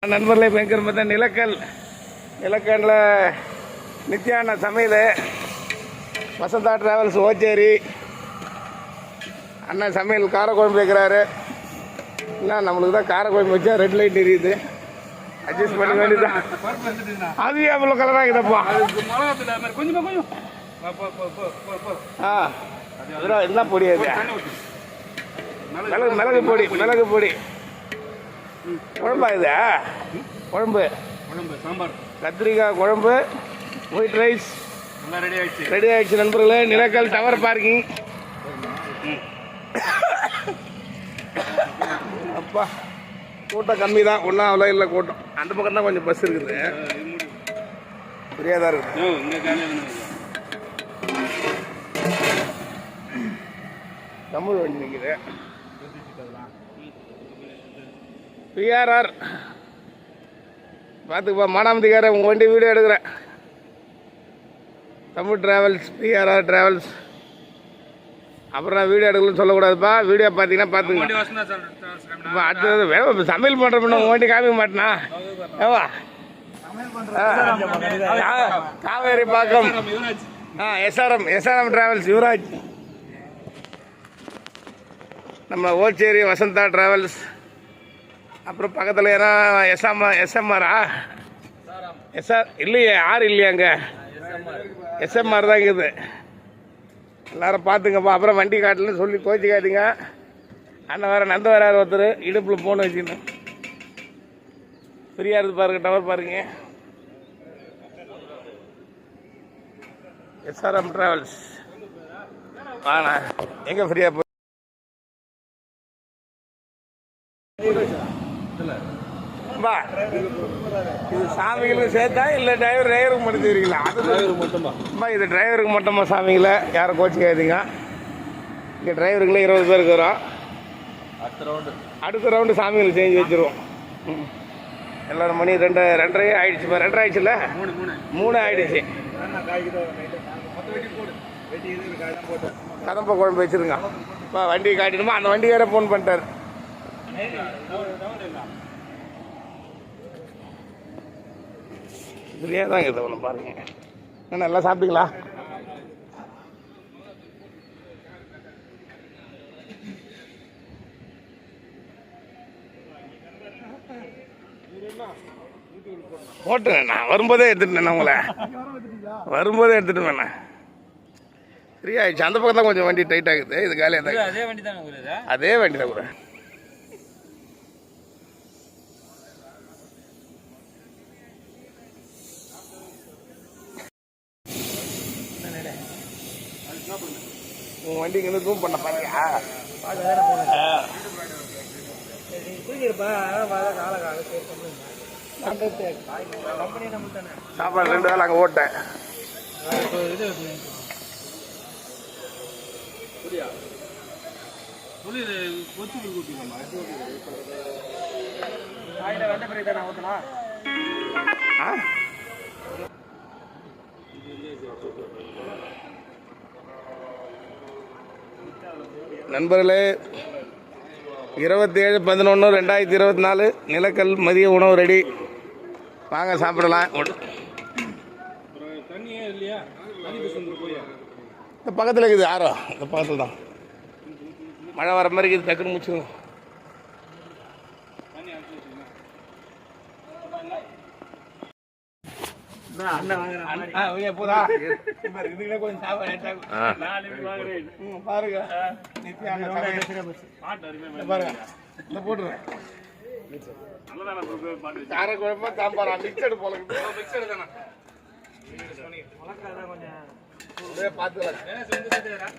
நண்பர்களே, பயங்கர பார்த்தா நிலக்கல்ல நித்யான சமையல் வசந்தா டிராவல்ஸ் ஓச்சேரி அண்ணன் சமையல் காரக்குழம்பு வைக்கிறாரு. என்ன நம்மளுக்கு தான் காரக்குழம்பு வச்சா ரெட் லைட் எரியுது, அட்ஜஸ்ட் பண்ண வேண்டியதான். அது எவ்வளோ கலராக கிடப்பா. என்ன பொடி அது? மிளகு பொடி குழம்பா இது? குழம்பு சாம்பார் கத்திரிக்காய் குழம்பு, ஒயிட் ரைஸ் ரெடி ஆயிடுச்சு நண்பர்களே. Nilakkal tower parking. அப்பா கூட்டம் கம்மி தான், ஒன்றும் அவ்வளோ இல்லை கூட்டம். அந்த பக்கம் தான் கொஞ்சம் பஸ் இருக்குது, ஃப்ரீயாக தான் இருக்குது. தமிழ் வண்டி நிற்குது. பிஆர்ஆர் பார்த்துக்குப்பா, மானாமதிக்கார உங்கள் வண்டி வீடியோ எடுக்கிறேன். Tamil travels, PRR travels. அப்புறம் நான் வீடியோ எடுக்கலன்னு சொல்லக்கூடாதுப்பா. வீடியோ பார்த்தீங்கன்னா பார்த்துங்க. அடுத்தது வேணும் சமையல் பண்ணுறப்ப உங்கள் வண்டி காமிக்க மாட்டேனா? ஏவா காவேரி பாக்கம் எஸ்ஆர்எம் டிராவல்ஸ் யுவராஜ். நம்ம ஓச்சேரி வசந்தா டிராவல்ஸ். அப்புறம் பக்கத்தில் ஏன்னா எஸ்எம்ஆரா? இல்லையே, ஆறு இல்லையா அங்கே? எஸ்எம்ஆர் தான் இருக்குது. எல்லோரும் பார்த்துங்கப்பா. அப்புறம் வண்டி காட்டலன்னு சொல்லி கோச்சிக்காதீங்க. அண்ணன் வேறு நந்த வராரு ஒருத்தர், இடுப்பில் ஃபோன் வச்சுக்கணும். ஃப்ரீயாக இருந்து பாருங்க, டவர் பாருங்க. எஸ்ஆர்எம் டிராவல்ஸ் வாண்ணா, எங்கே ஃப்ரீயாக போய் இது சாமிகளுக்கு சேர்த்தா இல்லை டிரைவருக்கு மட்டும் தெரியுங்களா? அது இது டிரைவருக்கு மட்டுமா சாமிங்களா? யாரும் கோச்சிக்காதீங்க. இங்கே டிரைவருக்குள்ளே 20 பேருக்கு வரும். அடுத்த ரவுண்டு சாமிகளுக்கு செஞ்சு வச்சுருவோம். எல்லோரும் மணி 2:30 ஆயிடுச்சு. 2:30 ஆயிடுச்சுல்ல, 3 ஆயிடுச்சு. கதம்ப குழம்பு வச்சுருங்க. இப்போ வண்டி காட்டிடுமா? அந்த வண்டி வேறு ஃபோன் பண்ணிட்டார். பிரியா தான் இருக்குது ஒன்று பாருங்க. என்ன நல்லா சாப்பிட்டீங்களா? போட்டுங்க, நான் வரும்போதே எடுத்துட்டேன். உங்களை வரும்போதே எடுத்துட்டு வேணா ஃப்ரீ ஆயிடுச்சு. அந்த பக்கம் தான் கொஞ்சம் வண்டி டைட் ஆகுது. இது காலியாக தான். அதே வண்டி தான் கூட. உன் வண்டி இங்கே ஜூம் பண்ண பாருங்க. சாப்பாடு 2 வேலை அங்கே ஓட்டேன். நண்பர்களே, 27/11/2024 நிலக்கல் மதிய உணவு ரெடி. வாங்க சாப்பிடலாம். இந்த பக்கத்தில் இருக்குது ஆரோ, இந்த பக்கத்தில் தான். மழை வர மாதிரி இருக்குது, டக்குன்னு முடிச்சுங்க. கொஞ்சம் பாருங்க, போட்டுருவேன். காரக்குழம்பா சாம்பாரா? மிக்சடு போல பார்த்துக்கலாம்.